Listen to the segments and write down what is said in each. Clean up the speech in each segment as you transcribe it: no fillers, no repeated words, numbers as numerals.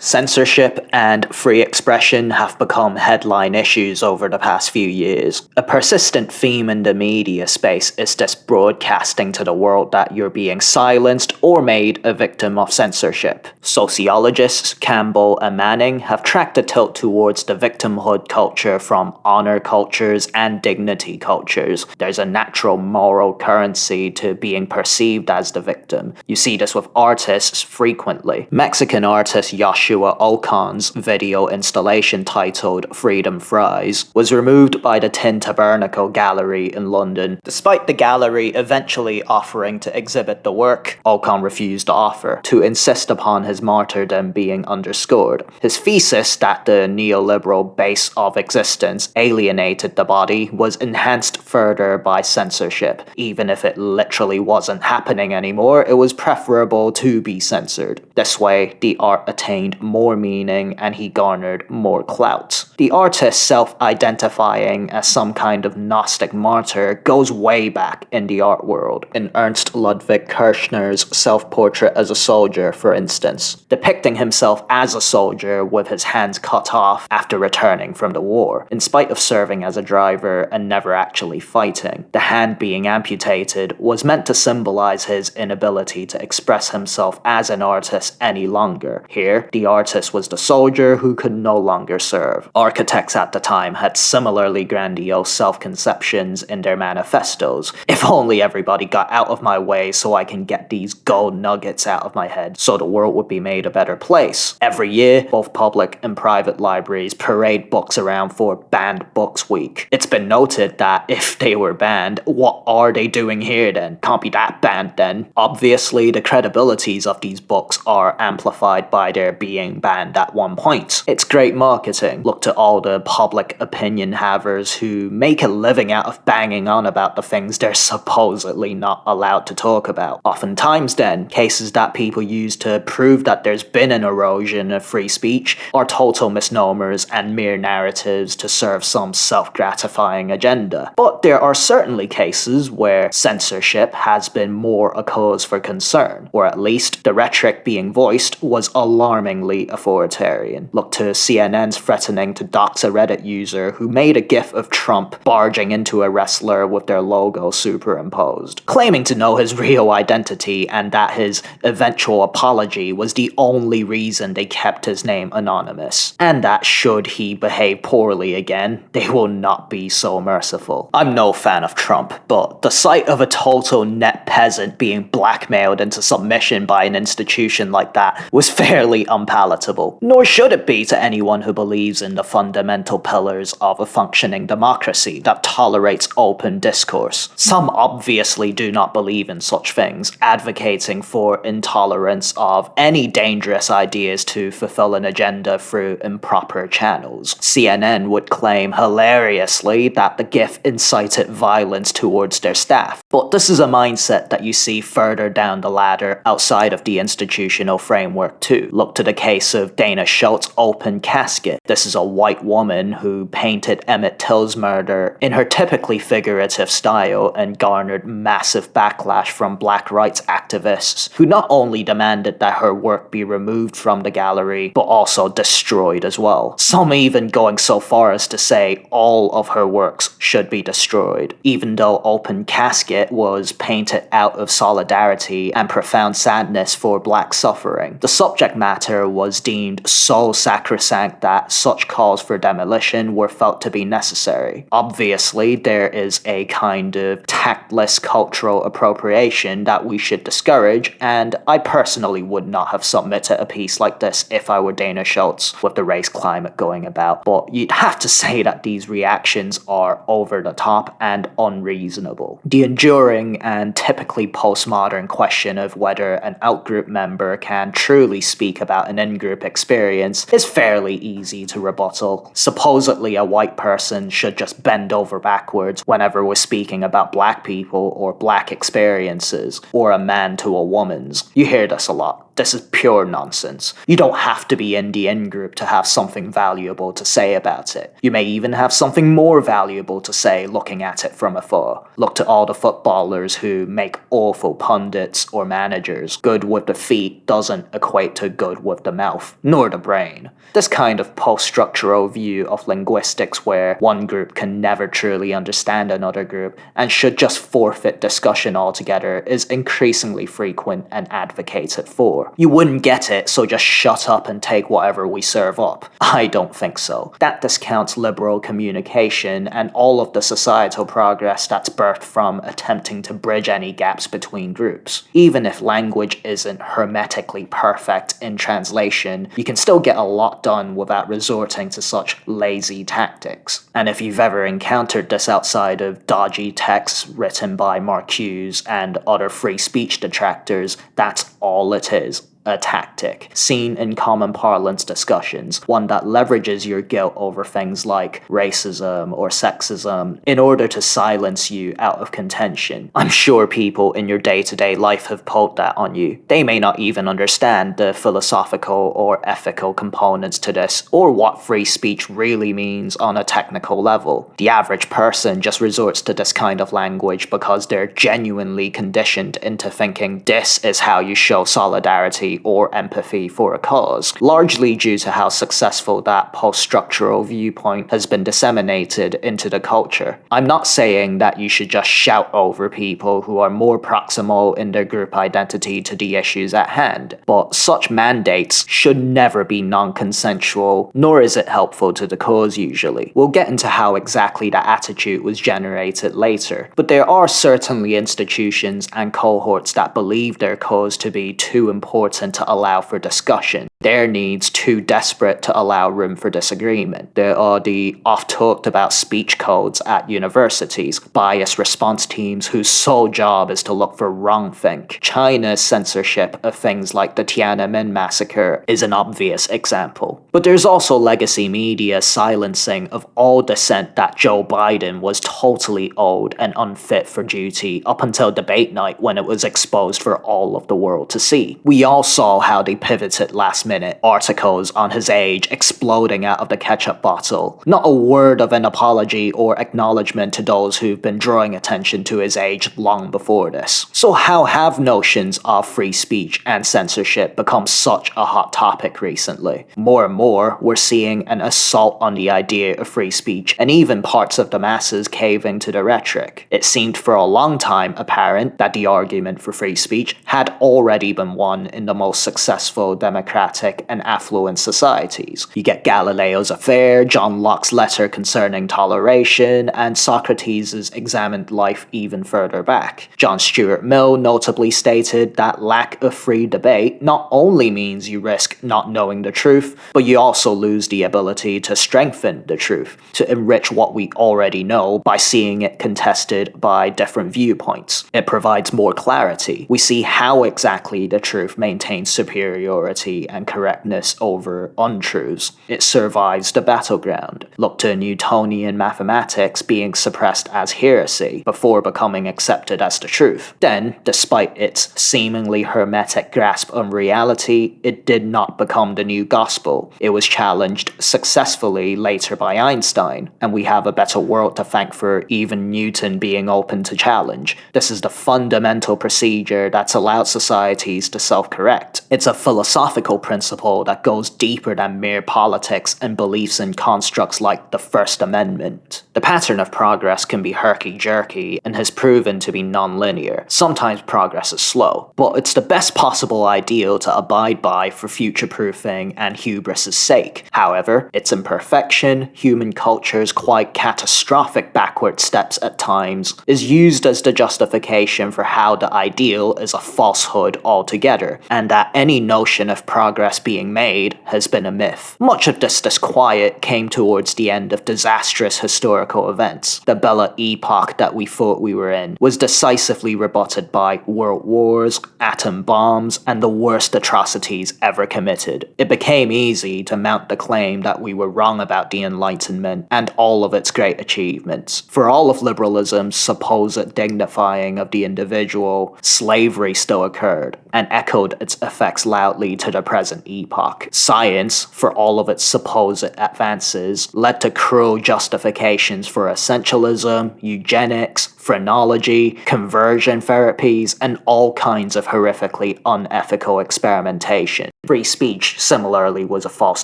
Censorship and free expression have become headline issues over the past few years. A persistent theme in the media space is this broadcasting to the world that you're being silenced or made a victim of censorship. Sociologists Campbell and Manning have tracked the tilt towards the victimhood culture from honor cultures and dignity cultures. There's a natural moral currency to being perceived as the victim. You see this with artists frequently. Mexican artist Joshua Ocon's video installation titled Freedom Fries was removed by the Tin Tabernacle Gallery in London. Despite the gallery eventually offering to exhibit the work, Ocon refused the offer, to insist upon his martyrdom being underscored. His thesis that the neoliberal base of existence alienated the body was enhanced further by censorship. Even if it literally wasn't happening anymore, it was preferable to be censored. This way, the art attained more meaning and he garnered more clout. The artist self-identifying as some kind of Gnostic martyr goes way back in the art world. In Ernst Ludwig Kirchner's self-portrait as a soldier, for instance, depicting himself as a soldier with his hands cut off after returning from the war, in spite of serving as a driver and never actually fighting. The hand being amputated was meant to symbolize his inability to express himself as an artist any longer. Here, the artist was the soldier who could no longer serve. Architects at the time had similarly grandiose self-conceptions in their manifestos. If only everybody got out of my way so I can get these gold nuggets out of my head, so the world would be made a better place. Every year, both public and private libraries parade books around for Banned Books Week. It's been noted that if they were banned, what are they doing here then? Can't be that banned then. Obviously, the credibilities of these books are amplified by their being banned at one point. It's great marketing. Look to all the public opinion havers who make a living out of banging on about the things they're supposedly not allowed to talk about. Oftentimes then, cases that people use to prove that there's been an erosion of free speech are total misnomers and mere narratives to serve some self-gratifying agenda. But there are certainly cases where censorship has been more a cause for concern, or at least the rhetoric being voiced was alarmingly authoritarian. Look to CNN's threatening to dox a Reddit user who made a gif of Trump barging into a wrestler with their logo superimposed, claiming to know his real identity and that his eventual apology was the only reason they kept his name anonymous, and that should he behave poorly again, they will not be so merciful. I'm no fan of Trump, but the sight of a total net peasant being blackmailed into submission by an institution like that was fairly unpalatable. Nor should it be to anyone who believes in the fundamental pillars of a functioning democracy that tolerates open discourse. Some obviously do not believe in such things, advocating for intolerance of any dangerous ideas to fulfill an agenda through improper channels. CNN would claim hilariously that the GIF incited violence towards their staff. But this is a mindset that you see further down the ladder outside of the institutional framework too. Look to the case of Dana Schultz's open casket. This is a white woman who painted Emmett Till's murder in her typically figurative style and garnered massive backlash from black rights activists who not only demanded that her work be removed from the gallery, but also destroyed as well. Some even going so far as to say all of her works should be destroyed, even though Open Casket was painted out of solidarity and profound sadness for black suffering. The subject matter was deemed so sacrosanct that such calls for demolition were felt to be necessary. Obviously, there is a kind of tactless cultural appropriation that we should discourage, and I personally would not have submitted a piece like this if I were Dana Schultz with the race climate going about. But you'd have to say that these reactions are over the top and unreasonable. The enduring and typically postmodern question of whether an outgroup member can truly speak about an in-group experience is fairly easy to rebuttal. Supposedly a white person should just bend over backwards whenever we're speaking about black people or black experiences, or a man to a woman's. You hear this a lot. This is pure nonsense. You don't have to be in the in-group to have something valuable to say about it. You may even have something more valuable to say looking at it from afar. Look to all the footballers who make awful pundits or managers. Good with the feet doesn't equate to good with the mouth, nor the brain. This kind of post-structural view of linguistics where one group can never truly understand another group and should just forfeit discussion altogether is increasingly frequent and advocated for. You wouldn't get it, so just shut up and take whatever we serve up. I don't think so. That discounts liberal communication and all of the societal progress that's birthed from attempting to bridge any gaps between groups. Even if language isn't hermetically perfect in translation, you can still get a lot done without resorting to such lazy tactics. And if you've ever encountered this outside of dodgy texts written by Marcuse and other free speech detractors, that's all it is. A tactic, seen in common parlance discussions, one that leverages your guilt over things like racism or sexism in order to silence you out of contention. I'm sure people in your day-to-day life have pulled that on you. They may not even understand the philosophical or ethical components to this, or what free speech really means on a technical level. The average person just resorts to this kind of language because they're genuinely conditioned into thinking this is how you show solidarity or empathy for a cause, largely due to how successful that post-structural viewpoint has been disseminated into the culture. I'm not saying that you should just shout over people who are more proximal in their group identity to the issues at hand, but such mandates should never be non-consensual, nor is it helpful to the cause usually. We'll get into how exactly that attitude was generated later, but there are certainly institutions and cohorts that believe their cause to be too important to allow for discussion, their needs too desperate to allow room for disagreement. There are the oft-talked about speech codes at universities, bias response teams whose sole job is to look for wrongthink. China's censorship of things like the Tiananmen massacre is an obvious example. But there's also legacy media silencing of all dissent that Joe Biden was totally old and unfit for duty up until debate night when it was exposed for all of the world to see. We all saw how they pivoted last minute, articles on his age exploding out of the ketchup bottle. Not a word of an apology or acknowledgement to those who've been drawing attention to his age long before this. So how have notions of free speech and censorship become such a hot topic recently? More and more, we're seeing an assault on the idea of free speech, and even parts of the masses caving to the rhetoric. It seemed for a long time apparent that the argument for free speech had already been won in the most successful democratic and affluent societies. You get Galileo's affair, John Locke's letter concerning toleration, and Socrates' examined life even further back. John Stuart Mill notably stated that lack of free debate not only means you risk not knowing the truth, but you also lose the ability to strengthen the truth, to enrich what we already know by seeing it contested by different viewpoints. It provides more clarity. We see how exactly the truth maintains superiority and correctness over untruths. It survives the battleground. Look to Newtonian mathematics being suppressed as heresy before becoming accepted as the truth. Then, despite its seemingly hermetic grasp on reality, it did not become the new gospel. It was challenged successfully later by Einstein, and we have a better world to thank for even Newton being open to challenge. This is the fundamental procedure that's allowed societies to self-correct. It's a philosophical principle that goes deeper than mere politics and beliefs in constructs like the First Amendment. The pattern of progress can be herky-jerky and has proven to be non-linear. Sometimes progress is slow, but it's the best possible ideal to abide by for future-proofing and hubris' sake. However, its imperfection, human culture's quite catastrophic backward steps at times, is used as the justification for how the ideal is a falsehood altogether, and that any notion of progress being made has been a myth. Much of this disquiet came towards the end of disastrous historical events. The Bella Epoch that we thought we were in was decisively rebutted by world wars, atom bombs, and the worst atrocities ever committed. It became easy to mount the claim that we were wrong about the Enlightenment and all of its great achievements. For all of liberalism's supposed dignifying of the individual, slavery still occurred. and echoed its effects loudly to the present epoch. Science, for all of its supposed advances, led to cruel justifications for essentialism, eugenics, phrenology, conversion therapies, and all kinds of horrifically unethical experimentation. Free speech, similarly, was a false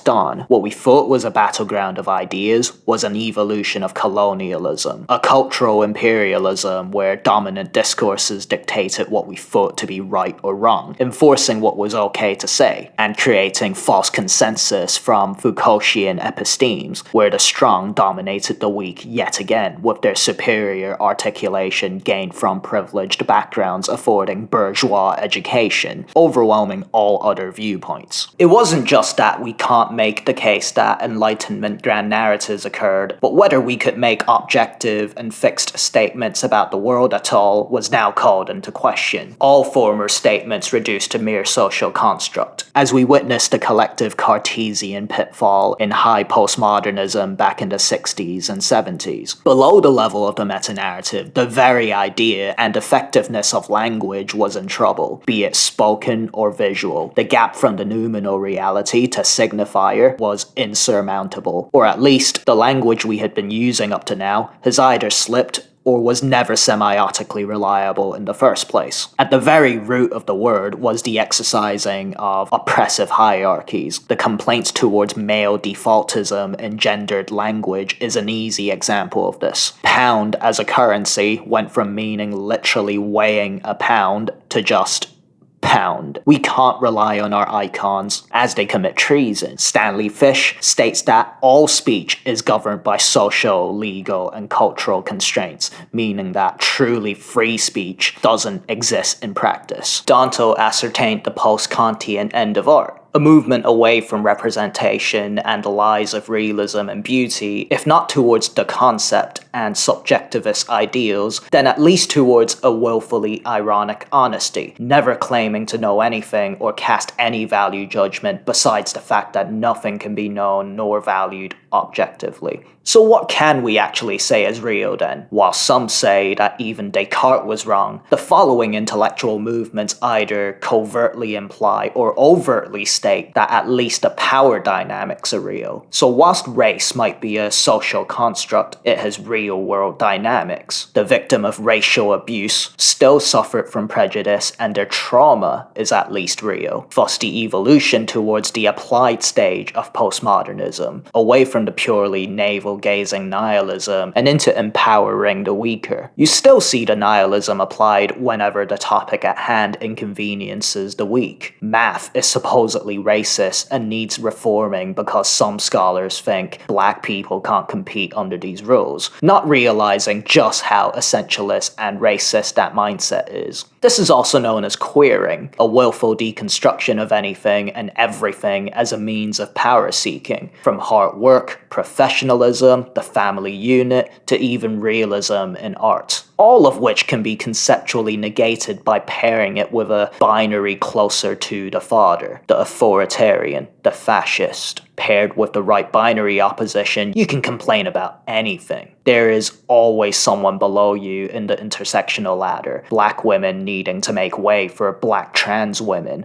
dawn. What we thought was a battleground of ideas was an evolution of colonialism, a cultural imperialism where dominant discourses dictated what we thought to be right or wrong, enforcing what was okay to say, and creating false consensus from Foucaultian epistemes, where the strong dominated the weak yet again, with their superior articulation gained from privileged backgrounds affording bourgeois education, overwhelming all other viewpoints. It wasn't just that we can't make the case that Enlightenment grand narratives occurred, but whether we could make objective and fixed statements about the world at all was now called into question. All former statements reduced to mere social construct, as we witnessed the collective Cartesian pitfall in high postmodernism back in the 60s and 70s. Below the level of the meta-narrative, the very idea and effectiveness of language was in trouble, be it spoken or visual. The gap from the noumenal reality to signifier was insurmountable, or at least the language we had been using up to now has either slipped or was never semiotically reliable in the first place. At the very root of the word was the exercising of oppressive hierarchies. The complaints towards male defaultism in gendered language is an easy example of this. Pound as a currency went from meaning literally weighing a pound to just pound. We can't rely on our icons as they commit treason. Stanley Fish states that all speech is governed by social, legal, and cultural constraints, meaning that truly free speech doesn't exist in practice. Danto ascertained the post-Kantian end of art, a movement away from representation and the lies of realism and beauty, if not towards the concept and subjectivist ideals, then at least towards a willfully ironic honesty, never claiming to know anything or cast any value judgment besides the fact that nothing can be known nor valued objectively. So what can we actually say is real then? While some say that even Descartes was wrong, the following intellectual movements either covertly imply or overtly state that at least the power dynamics are real. So whilst race might be a social construct, it has real-world dynamics. The victim of racial abuse still suffered from prejudice and their trauma is at least real. Thus the evolution towards the applied stage of postmodernism, away from the purely navel-gazing nihilism and into empowering the weaker. You still see the nihilism applied whenever the topic at hand inconveniences the weak. Math is supposedly racist and needs reforming because some scholars think black people can't compete under these rules, not realizing just how essentialist and racist that mindset is. This is also known as queering, a willful deconstruction of anything and everything as a means of power seeking, from hard work, professionalism, the family unit, to even realism in art. All of which can be conceptually negated by pairing it with a binary closer to the father, the authoritarian, the fascist. Paired with the right binary opposition, you can complain about anything. There is always someone below you in the intersectional ladder. Black women needing to make way for black trans women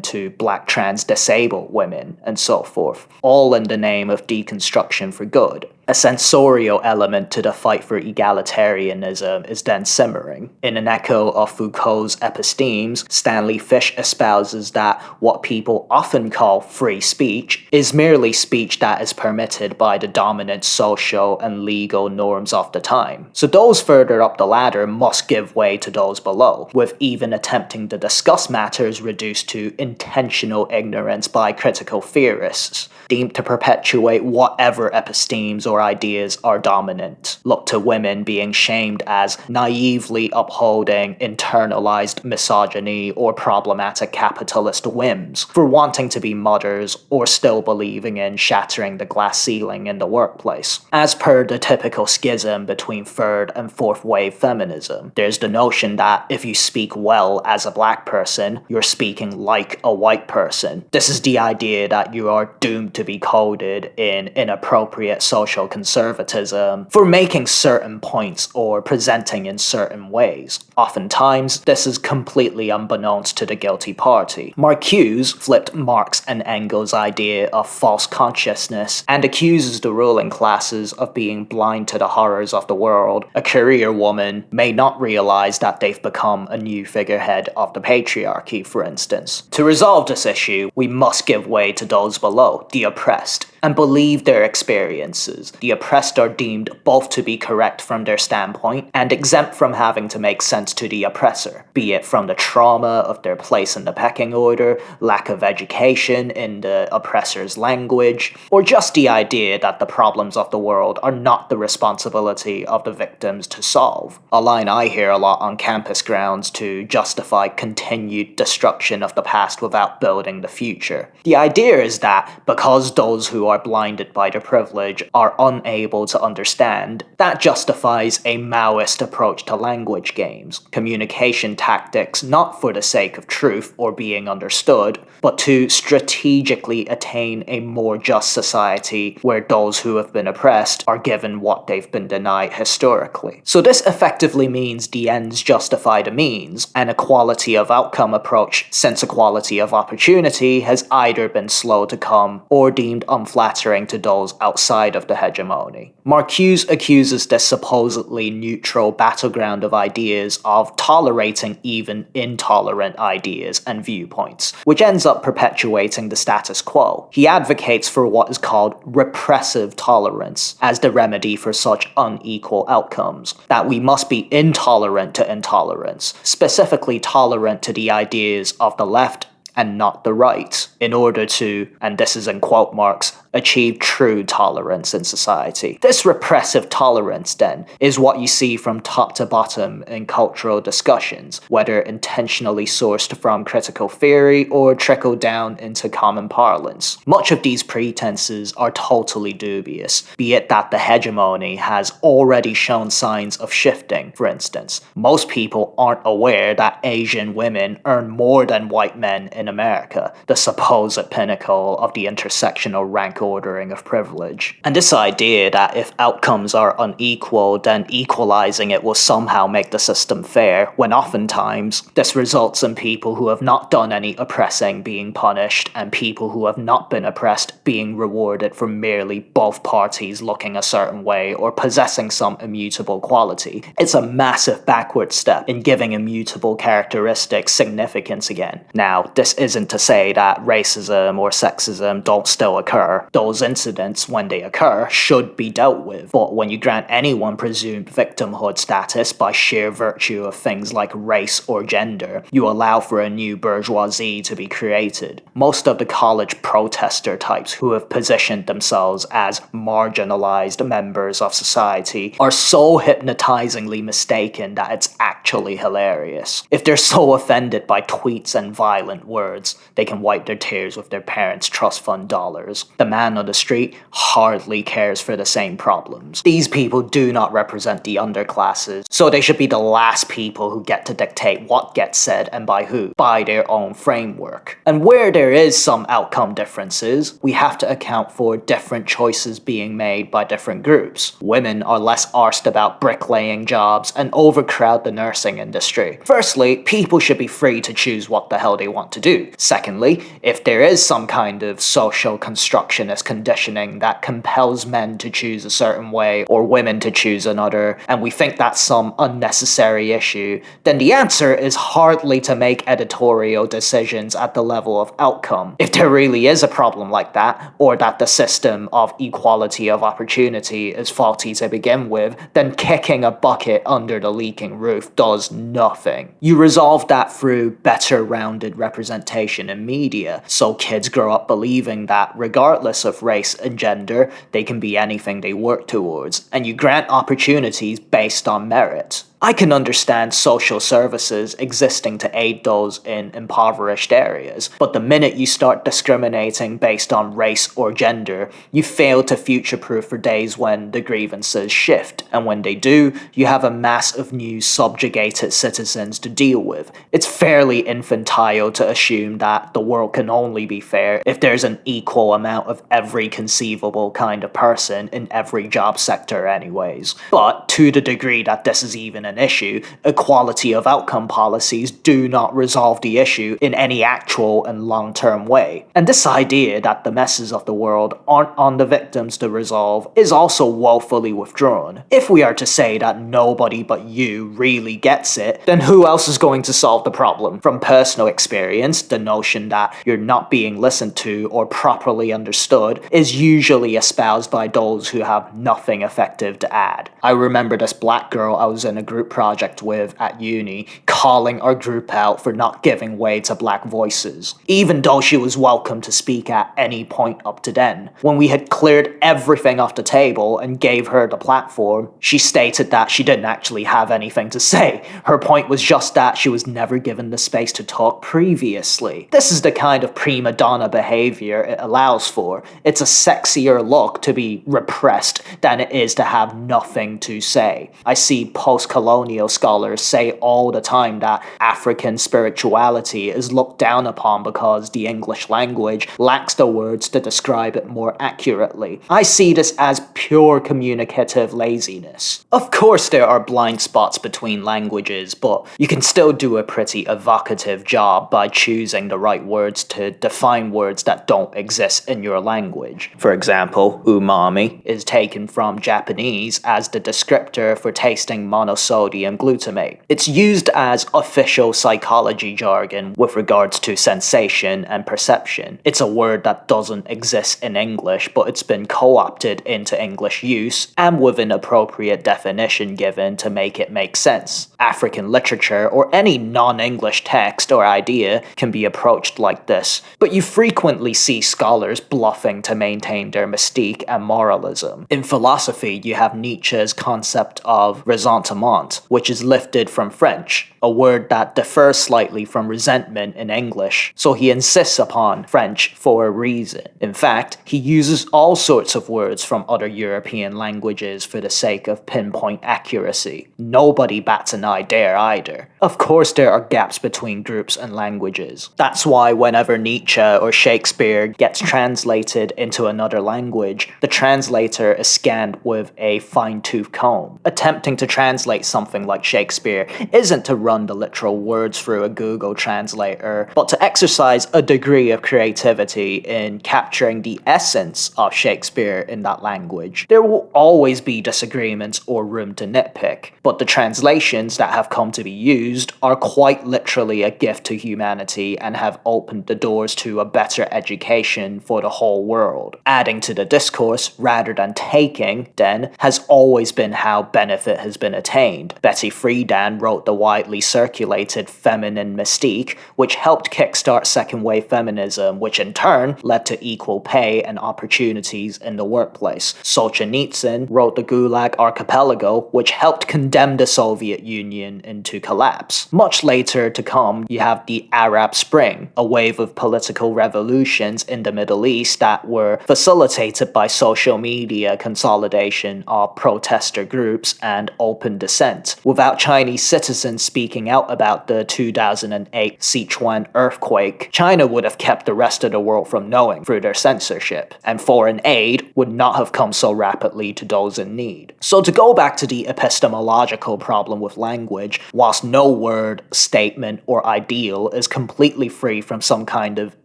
to black trans disabled women, and so forth. All in the name of deconstruction for good. A censorial element to the fight for egalitarianism is then simmering. In an echo of Foucault's epistemes, Stanley Fish espouses that what people often call free speech is merely speech that is permitted by the dominant social and legal norms of the time. So those further up the ladder must give way to those below, with even attempting to discuss matters reduced to intentional ignorance by critical theorists, deemed to perpetuate whatever epistemes or ideas are dominant. Look to women being shamed as naively upholding internalized misogyny or problematic capitalist whims, for wanting to be mothers or still believing in shattering the glass ceiling in the workplace. As per the typical schism between third and fourth wave feminism, there's the notion that if you speak well as a black person, you're speaking like a white person. This is the idea that you are doomed to be coded in inappropriate social conservatism for making certain points appearance or presenting in certain ways. Oftentimes, this is completely unbeknownst to the guilty party. Marcuse flipped Marx and Engels' idea of false consciousness and accuses the ruling classes of being blind to the horrors of the world. A career woman may not realize that they've become a new figurehead of the patriarchy, for instance. To resolve this issue, we must give way to those below, the oppressed, and believe their experiences. The oppressed are deemed both to be correct from their standpoint and exempt from having to make sense to the oppressor, be it from the trauma of their place in the pecking order, lack of education in the oppressor's language, or just the idea that the problems of the world are not the responsibility of the victims to solve. A line I hear a lot on campus grounds to justify continued destruction of the past without building the future. The idea is that because those who are blinded by their privilege are unable to understand, that justifies a Maoist approach to language games, communication tactics not for the sake of truth or being understood, but to strategically attain a more just society where those who have been oppressed are given what they've been denied historically. So this effectively means the ends justify the means. An equality of outcome approach, since equality of opportunity has either been slow to come or deemed unflattering to those outside of the hegemony. Marcuse accuses this supposedly neutral battleground of ideas of tolerating even intolerant ideas and viewpoints, which ends up perpetuating the status quo. He advocates for what is called repressive tolerance as the remedy for such unequal outcomes, that we must be intolerant to intolerance, specifically tolerant to the ideas of the left and not the right, in order to, and this is in quote marks, achieve true tolerance in society. This repressive tolerance, then, is what you see from top to bottom in cultural discussions, whether intentionally sourced from critical theory or trickled down into common parlance. Much of these pretenses are totally dubious, be it that the hegemony has already shown signs of shifting. For instance, most people aren't aware that Asian women earn more than white men in America, the supposed pinnacle of the intersectional rank ordering of privilege. And this idea that if outcomes are unequal, then equalizing it will somehow make the system fair, when oftentimes this results in people who have not done any oppressing being punished, and people who have not been oppressed being rewarded for merely both parties looking a certain way or possessing some immutable quality. It's a massive backward step in giving immutable characteristics significance again. Now, this isn't to say that racism or sexism don't still occur. Those incidents, when they occur, should be dealt with. But when you grant anyone presumed victimhood status by sheer virtue of things like race or gender, you allow for a new bourgeoisie to be created. Most of the college protester types who have positioned themselves as marginalized members of society are so hypnotizingly mistaken that it's actually hilarious. If they're so offended by tweets and violent words, they can wipe their tears with their parents' trust fund dollars. The man on the street hardly cares for the same problems. These people do not represent the underclasses, so they should be the last people who get to dictate what gets said and by who, by their own framework. And where there is some outcome differences, we have to account for different choices being made by different groups. Women are less arsed about bricklaying jobs and overcrowd the nursing industry. Firstly, people should be free to choose what the hell they want to do. Secondly, if there is some kind of social constructionist conditioning that compels men to choose a certain way or women to choose another, and we think that's some unnecessary issue, then the answer is hardly to make editorial decisions at the level of outcome. If there really is a problem like that, or that the system of equality of opportunity is faulty to begin with, then kicking a bucket under the leaking roof does nothing. You resolve that through better rounded representation in media, so kids grow up believing that regardless of race and gender, they can be anything they work towards, and you grant opportunities based on merit. I can understand social services existing to aid those in impoverished areas, but the minute you start discriminating based on race or gender, you fail to future-proof for days when the grievances shift, and when they do, you have a mass of new subjugated citizens to deal with. It's fairly infantile to assume that the world can only be fair if there's an equal amount of every conceivable kind of person in every job sector anyways. But to the degree that this is even an issue, equality of outcome policies do not resolve the issue in any actual and long-term way. And this idea that the messes of the world aren't on the victims to resolve is also woefully withdrawn. If we are to say that nobody but you really gets it, then who else is going to solve the problem? From personal experience, the notion that you're not being listened to or properly understood is usually espoused by those who have nothing effective to add. I remember this black girl I was in a group project with at uni calling our group out for not giving way to black voices, even though she was welcome to speak at any point up to then. When we had cleared everything off the table and gave her the platform, she stated that she didn't actually have anything to say. Her point was just that she was never given the space to talk previously. This is the kind of prima donna behavior it allows for. It's a sexier look to be repressed than it is to have nothing to say. I see post-colonial scholars say all the time that African spirituality is looked down upon because the English language lacks the words to describe it more accurately. I see this as pure communicative laziness. Of course there are blind spots between languages, but you can still do a pretty evocative job by choosing the right words to define words that don't exist in your language. For example, umami is taken from Japanese as the descriptor for tasting monosodium glutamate. It's used as official psychology jargon with regards to sensation and perception. It's a word that doesn't exist in English, but it's been co-opted into English use and with an appropriate definition given to make it make sense. African literature or any non-English text or idea can be approached like this, but you frequently see scholars bluffing to maintain their mystique and moralism. In philosophy, you have Nietzsche's concept of ressentiment, which is lifted from French, a word that differs slightly from resentment in English, so he insists upon French for a reason. In fact, he uses all sorts of words from other European languages for the sake of pinpoint accuracy. Nobody bats an eye there either. Of course there are gaps between groups and languages. That's why whenever Nietzsche or Shakespeare gets translated into another language, the translator is scanned with a fine-tooth comb. Attempting to translate something like Shakespeare isn't to run the literal words through a Google translator, but to exercise a degree of creativity in capturing the essence of Shakespeare in that language. There will always be disagreements or room to nitpick, but the translations that have come to be used are quite literally a gift to humanity and have opened the doors to a better education for the whole world. Adding to the discourse rather than taking, then, has always been how benefit has been attained. Betty Friedan wrote the widely circulated Feminine Mystique, which helped kickstart second-wave feminism, which in turn led to equal pay and opportunities in the workplace. Solzhenitsyn wrote the Gulag Archipelago, which helped condemn the Soviet Union into collapse. Much later to come, you have the Arab Spring, a wave of political revolutions in the Middle East that were facilitated by social media consolidation of protester groups and open dissent. Without Chinese citizens speaking out about the 2008 Sichuan earthquake, China would have kept the rest of the world from knowing through their censorship, and foreign aid would not have come so rapidly to those in need. So to go back to the epistemological problem with language, whilst no word, statement, or ideal is completely free from some kind of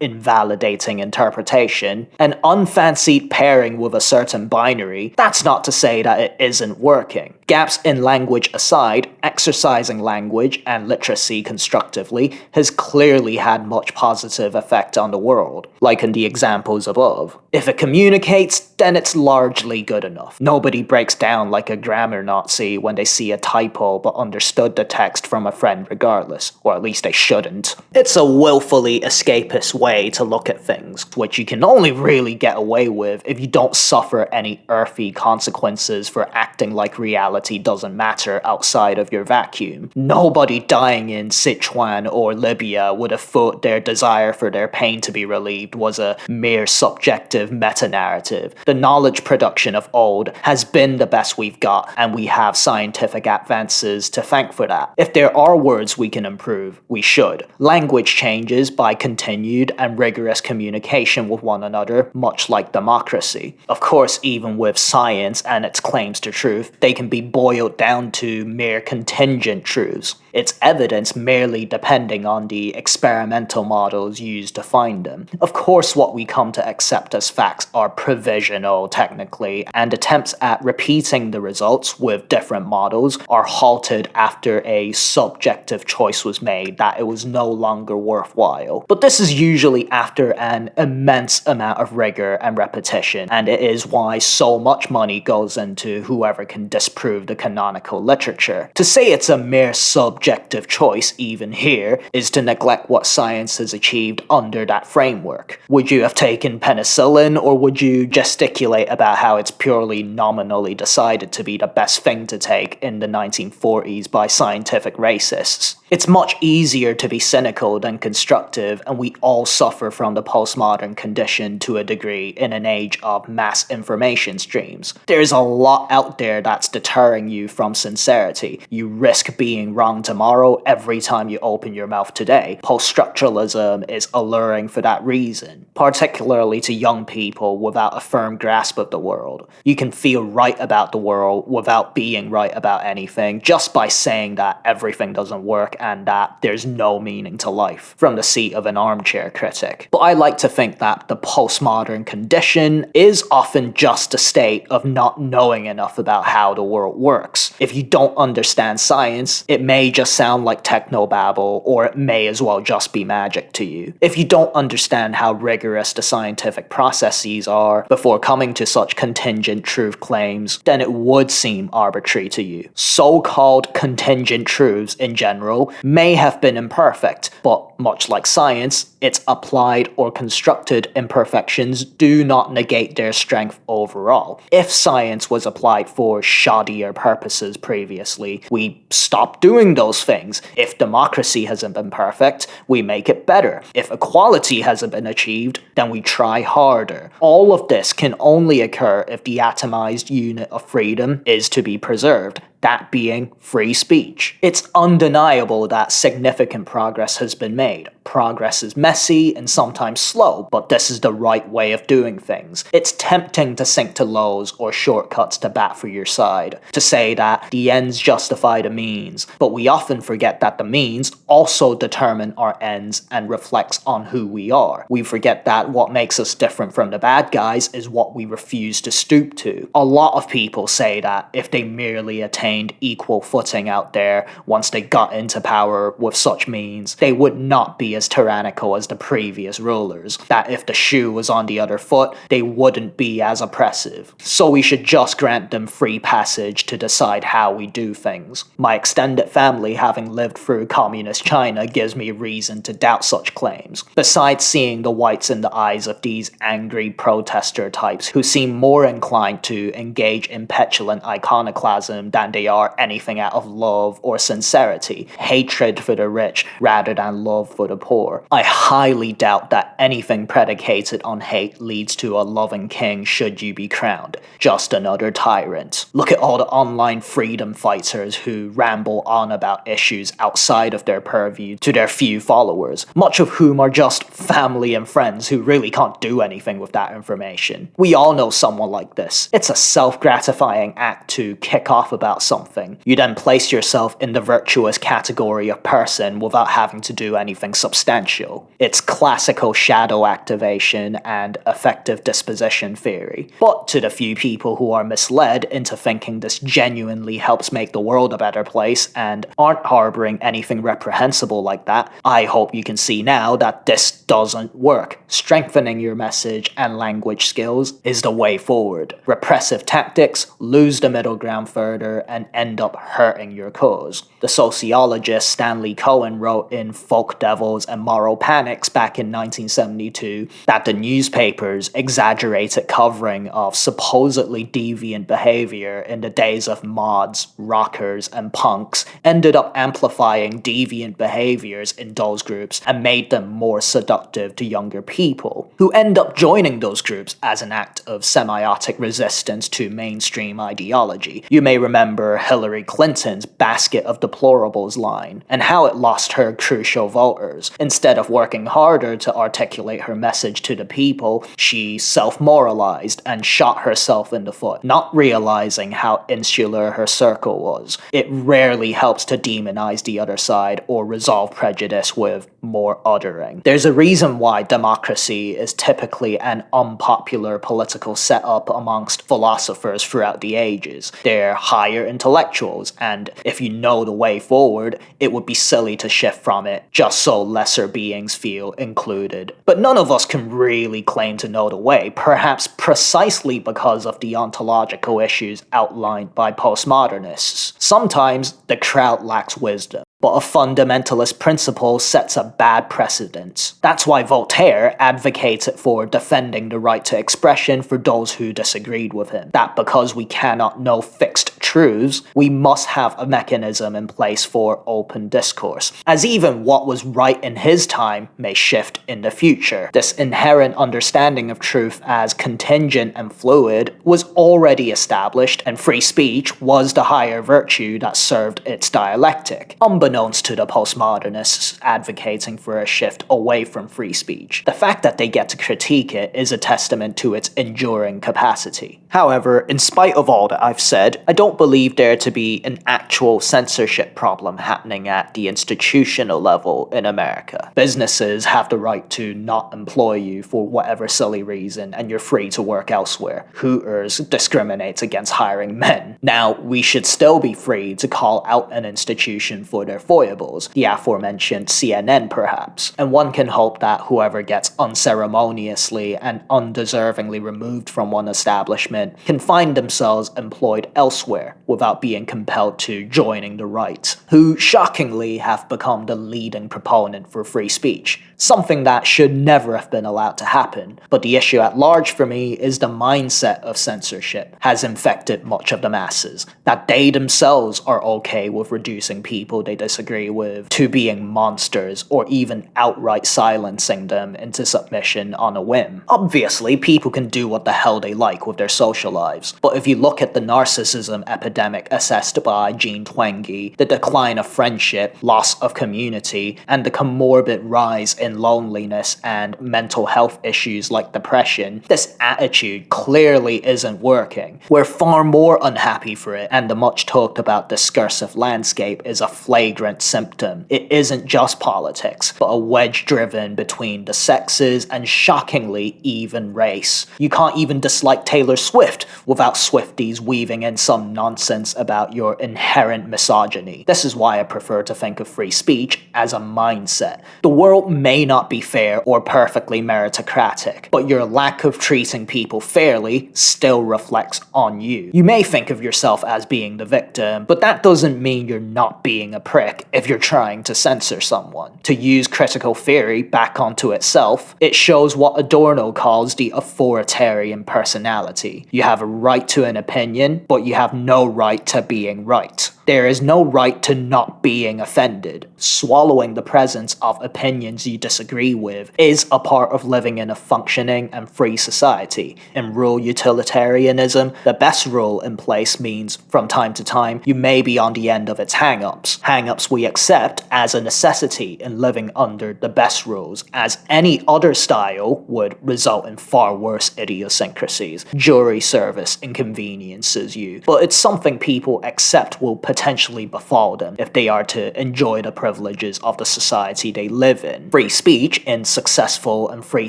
invalidating interpretation, an unfancied pairing with a certain binary, that's not to say that it isn't working. Gaps in language aside, exercising language and literacy constructively has clearly had much positive effect on the world, like in the examples above. If it communicates, then it's largely good enough. Nobody breaks down like a grammar Nazi when they see a typo but understood the text from a friend regardless, or at least they shouldn't. It's a willfully escapist way to look at things, which you can only really get away with if you don't suffer any earthy consequences for acting like reality doesn't matter outside of your vacuum. Nobody dying in Sichuan or Libya would have thought their desire for their pain to be relieved was a mere subjective meta-narrative. The knowledge production of old has been the best we've got, and we have scientific advances to thank for that. If there are words we can improve, we should. Language changes by continued and rigorous communication with one another, much like democracy. Of course, even with science and its claims to truth, they can be boiled down to mere contingent truths. Its evidence merely depending on the experimental models used to find them. Of course, what we come to accept as facts are provisional, technically, and attempts at repeating the results with different models are halted after a subjective choice was made that it was no longer worthwhile. But this is usually after an immense amount of rigor and repetition, and it is why so much money goes into whoever can disprove the canonical literature. To say it's a mere subjective choice, even here, is to neglect what science has achieved under that framework. Would you have taken penicillin, or would you gesticulate about how it's purely nominally decided to be the best thing to take in the 1940s by scientific racists? It's much easier to be cynical than constructive, and we all suffer from the postmodern condition to a degree in an age of mass information streams. There's a lot out there that's deterring you from sincerity. You risk being wrong tomorrow every time you open your mouth today. Post-structuralism is alluring for that reason, particularly to young people without a firm grasp of the world. You can feel right about the world without being right about anything, just by saying that everything doesn't work and that there's no meaning to life, from the seat of an armchair critic. But I like to think that the postmodern condition is often just a state of not knowing enough about how the world works. If you don't understand science, it may just sound like technobabble, or it may as well just be magic to you. If you don't understand how rigorous the scientific processes are before coming to such contingent truth claims, then it would seem arbitrary to you. So-called contingent truths in general may have been imperfect, but much like science, its applied or constructed imperfections do not negate their strength overall. If science was applied for shoddier purposes previously, we stop doing those things. If democracy hasn't been perfect, we make it better. If equality hasn't been achieved, then we try harder. All of this can only occur if the atomized unit of freedom is to be preserved, that being free speech. It's undeniable that significant progress has been made. Progress is messy and sometimes slow, but this is the right way of doing things. It's tempting to sink to lows or shortcuts to bat for your side, to say that the ends justify the means, but we often forget that the means also determine our ends and reflects on who we are. We forget that what makes us different from the bad guys is what we refuse to stoop to. A lot of people say that if they merely attained equal footing out there once they got into power with such means, they would not be as tyrannical as the previous rulers. That if the shoe was on the other foot, they wouldn't be as oppressive. So we should just grant them free passage to decide how we do things. My extended family, having lived through communist China, gives me reason to doubt such claims. Besides seeing the whites in the eyes of these angry protester types who seem more inclined to engage in petulant iconoclasm than they are anything out of love or sincerity, hatred for the rich rather than love for the poor. I highly doubt that anything predicated on hate leads to a loving king should you be crowned. Just another tyrant. Look at all the online freedom fighters who ramble on about issues outside of their purview to their few followers, much of whom are just family and friends who really can't do anything with that information. We all know someone like this. It's a self-gratifying act to kick off about something. You then place yourself in the virtuous category of person without having to do anything substantial. It's classical shadow activation and affective disposition theory. But to the few people who are misled into thinking this genuinely helps make the world a better place and aren't harboring anything reprehensible like that, I hope you can see now that this doesn't work. Strengthening your message and language skills is the way forward. Repressive tactics lose the middle ground further and end up hurting your cause. The sociologist Stanley Cohen wrote in Folk Devils and Moral Panics back in 1972 that the newspapers' exaggerated covering of supposedly deviant behavior in the days of mods, rockers, and punks ended up amplifying deviant behaviors in those groups and made them more seductive to younger people, who end up joining those groups as an act of semiotic resistance to mainstream ideology. You may remember Hillary Clinton's basket of deplorables line, and how it lost her crucial voters. Instead of working harder to articulate her message to the people, she self-moralized and shot herself in the foot, not realizing how insular her circle was. It rarely helps to demonize the other side or resolve prejudice with more othering. There's a reason why democracy is typically an unpopular political setup amongst philosophers throughout the ages. They're higher intellectuals, and if you know the way forward, it would be silly to shift from it just so lesser beings feel included. But none of us can really claim to know the way, perhaps precisely because of the ontological issues outlined by postmodernists. Sometimes the crowd lacks wisdom, but a fundamentalist principle sets a bad precedent. That's why Voltaire advocated for defending the right to expression for those who disagreed with him. That because we cannot know fixed truths, we must have a mechanism in place for open discourse, as even what was right in his time may shift in the future. This inherent understanding of truth as contingent and fluid was already established, and free speech was the higher virtue that served its dialectic. Unbeknownst to the postmodernists advocating for a shift away from free speech, the fact that they get to critique it is a testament to its enduring capacity. However, in spite of all that I've said, I don't believe there to be an actual censorship problem happening at the institutional level in America. Businesses have the right to not employ you for whatever silly reason, and you're free to work elsewhere. Hooters discriminates against hiring men. Now, we should still be free to call out an institution for their foibles, the aforementioned CNN perhaps, and one can hope that whoever gets unceremoniously and undeservingly removed from one establishment can find themselves employed elsewhere without being compelled to joining the right, who shockingly have become the leading proponent for free speech, something that should never have been allowed to happen. But the issue at large for me is the mindset of censorship has infected much of the masses, that they themselves are okay with reducing people they disagree with to being monsters, or even outright silencing them into submission on a whim. Obviously, people can do what the hell they like with their social lives, but if you look at the narcissism epidemic assessed by Jean Twenge, the decline of friendship, loss of community, and the comorbid rise in loneliness and mental health issues like depression, this attitude clearly isn't working. We're far more unhappy for it, and the much talked about discursive landscape is a flagrant symptom. It isn't just politics, but a wedge driven between the sexes and shockingly even race. You can't even dislike Taylor Swift without Swifties weaving in some nonsense about your inherent misogyny. This is why I prefer to think of free speech as a mindset. The world may not be fair or perfectly meritocratic, but your lack of treating people fairly still reflects on you. You may think of yourself as being the victim, but that doesn't mean you're not being a prick if you're trying to censor someone. To use critical theory back onto itself, it shows what Adorno calls the authoritarian personality. You have a right to an opinion, but you have no right to being right. There is no right to not being offended. Swallowing the presence of opinions you disagree with is a part of living in a functioning and free society. In rule utilitarianism, the best rule in place means, from time to time, you may be on the end of its hang-ups. Hang-ups we accept as a necessity in living under the best rules, as any other style would result in far worse idiosyncrasies. Jury service inconveniences you, but it's something people accept will potentially befall them if they are to enjoy the privileges of the society they live in. Free speech in successful and free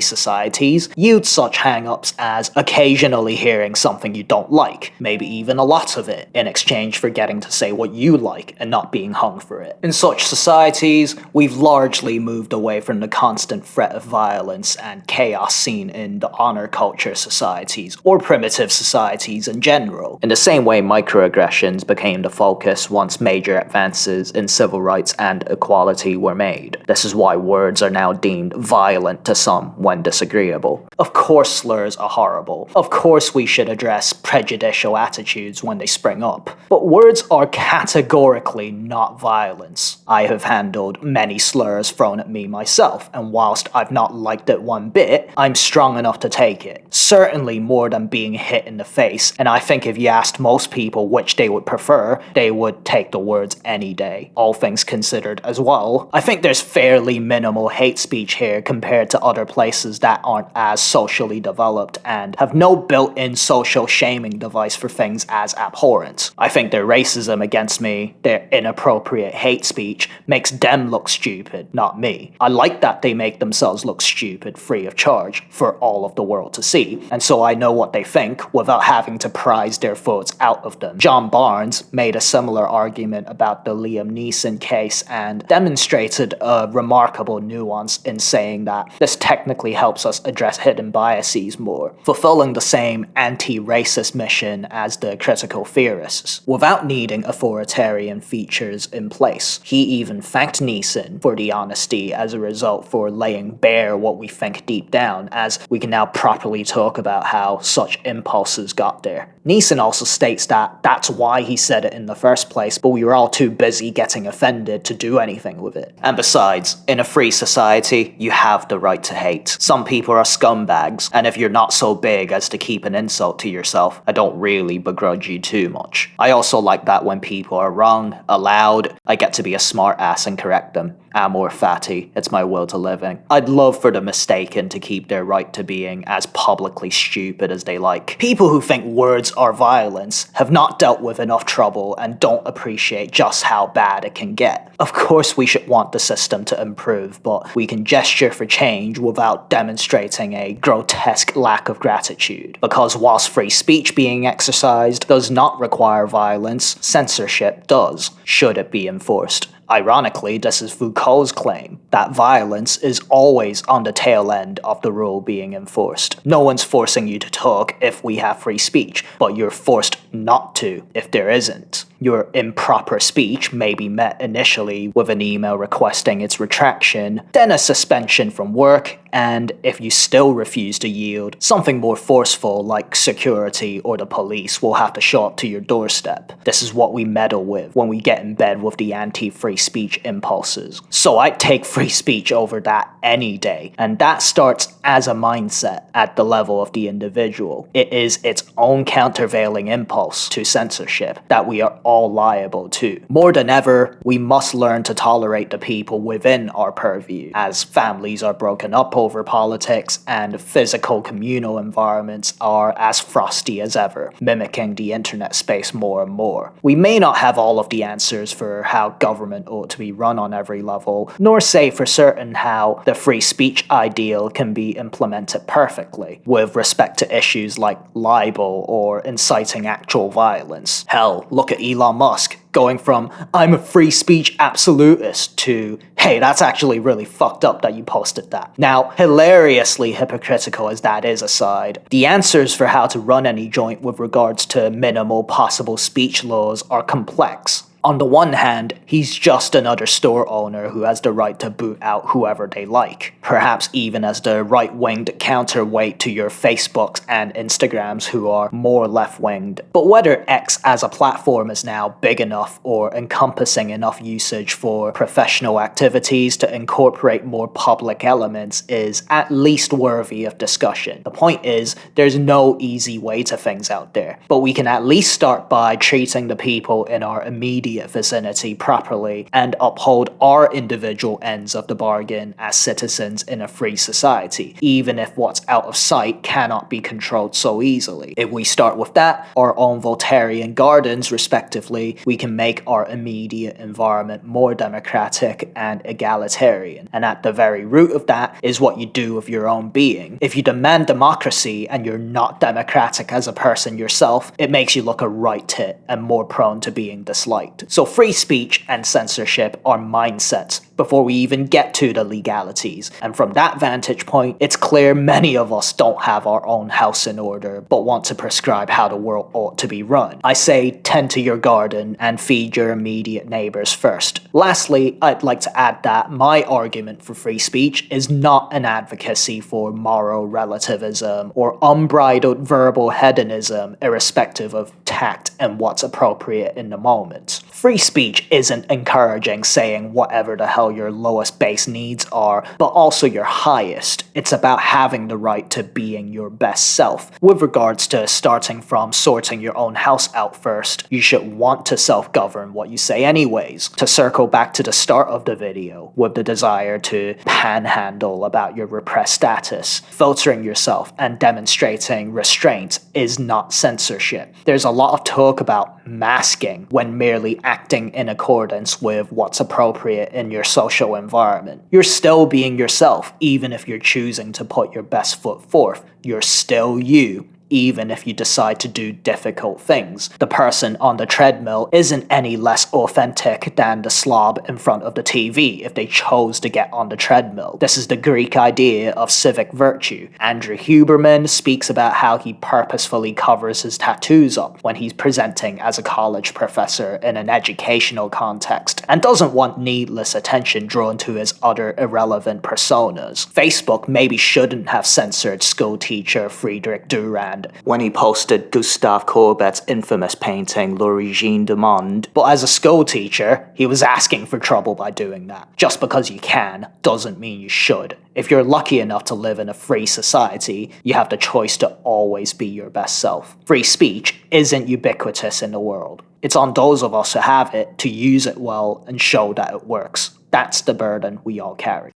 societies yields such hang-ups as occasionally hearing something you don't like, maybe even a lot of it, in exchange for getting to say what you like and not being hung for it. In such societies, we've largely moved away from the constant threat of violence and chaos seen in the honor culture societies, or primitive societies in general. In the same way microaggressions became the focus once major advances in civil rights and equality were made. This is why words are now deemed violent to some when disagreeable. Of course slurs are horrible. Of course we should address prejudicial attitudes when they spring up. But words are categorically not violence. I have handled many slurs thrown at me myself, and whilst I've not liked it one bit, I'm strong enough to take it. Certainly more than being hit in the face, and I think if you asked most people which they would prefer, they would take the words any day. All things considered as well, I think there's fairly minimal hate speech here compared to other places that aren't as socially developed and have no built-in social shaming device for things as abhorrent. I think their racism against me, their inappropriate hate speech, makes them look stupid, not me. I like that they make themselves look stupid free of charge for all of the world to see, and so I know what they think without having to prize their thoughts out of them. John Barnes made a similar argument about the Liam Neeson case and demonstrated a remarkable nuance in saying that this technically helps us address hidden biases more, fulfilling the same anti-racist mission as the critical theorists, without needing authoritarian features in place. He even thanked Neeson for the honesty as a result for laying bare what we think deep down, as we can now properly talk about how such impulses got there. Neeson also states that that's why he said it in the first place, but we were all too busy getting offended to do anything with it. And besides, in a free society, you have the right to hate. Some people are scumbags, and if you're not so big as to keep an insult to yourself, I don't really begrudge you too much. I also like that when people are wrong, allowed, I get to be a smart ass and correct them. Amor fati, it's my will to living. I'd love for the mistaken to keep their right to being as publicly stupid as they like. People who think words are violence have not dealt with enough trouble and don't appreciate just how bad it can get. Of course we should want the system to improve, but we can gesture for change without demonstrating a grotesque lack of gratitude. Because whilst free speech being exercised does not require violence, censorship does, should it be enforced. Ironically, this is Foucault's claim, that violence is always on the tail end of the rule being enforced. No one's forcing you to talk if we have free speech, but you're forced not to if there isn't. Your improper speech may be met initially with an email requesting its retraction, then a suspension from work, and if you still refuse to yield, something more forceful like security or the police will have to show up to your doorstep. This is what we meddle with when we get in bed with the anti-free speech impulses. So I'd take free speech over that any day, and that starts as a mindset at the level of the individual. It is its own countervailing impulse to censorship that we are all liable to. More than ever, we must learn to tolerate the people within our purview, as families are broken up over politics and physical communal environments are as frosty as ever, mimicking the internet space more and more. We may not have all of the answers for how government ought to be run on every level, nor say for certain how the free speech ideal can be implemented perfectly, with respect to issues like libel or inciting actual violence. Hell, look at Elon Musk, going from, I'm a free speech absolutist, to, hey, that's actually really fucked up that you posted that. Now, hilariously hypocritical as that is aside, the answers for how to run any joint with regards to minimal possible speech laws are complex. On the one hand, he's just another store owner who has the right to boot out whoever they like, perhaps even as the right-winged counterweight to your Facebooks and Instagrams who are more left-winged. But whether X as a platform is now big enough or encompassing enough usage for professional activities to incorporate more public elements is at least worthy of discussion. The point is, there's no easy way to things out there, but we can at least start by treating the people in our immediate vicinity properly and uphold our individual ends of the bargain as citizens in a free society, even if what's out of sight cannot be controlled so easily. If we start with that, our own Voltairean gardens respectively, we can make our immediate environment more democratic and egalitarian. And at the very root of that is what you do with your own being. If you demand democracy and you're not democratic as a person yourself, it makes you look a right tit and more prone to being disliked. So free speech and censorship are mindsets before we even get to the legalities. And from that vantage point, it's clear many of us don't have our own house in order, but want to prescribe how the world ought to be run. I say tend to your garden and feed your immediate neighbors first. Lastly, I'd like to add that my argument for free speech is not an advocacy for moral relativism or unbridled verbal hedonism, irrespective of tact and what's appropriate in the moment. Free speech isn't encouraging saying whatever the hell your lowest base needs are, but also your highest. It's about having the right to being your best self. With regards to starting from sorting your own house out first, you should want to self-govern what you say anyways. To circle back to the start of the video, with the desire to panhandle about your repressed status, filtering yourself and demonstrating restraint is not censorship. There's a lot of talk about masking when merely acting in accordance with what's appropriate in your social environment. You're still being yourself, even if you're choosing to put your best foot forth. You're still you, even if you decide to do difficult things. The person on the treadmill isn't any less authentic than the slob in front of the TV if they chose to get on the treadmill. This is the Greek idea of civic virtue. Andrew Huberman speaks about how he purposefully covers his tattoos up when he's presenting as a college professor in an educational context, and doesn't want needless attention drawn to his other irrelevant personas. Facebook maybe shouldn't have censored schoolteacher Friedrich Durand when he posted Gustave Courbet's infamous painting L'Origine du Monde, but as a schoolteacher, he was asking for trouble by doing that. Just because you can doesn't mean you should. If you're lucky enough to live in a free society, you have the choice to always be your best self. Free speech isn't ubiquitous in the world. It's on those of us who have it to use it well and show that it works. That's the burden we all carry.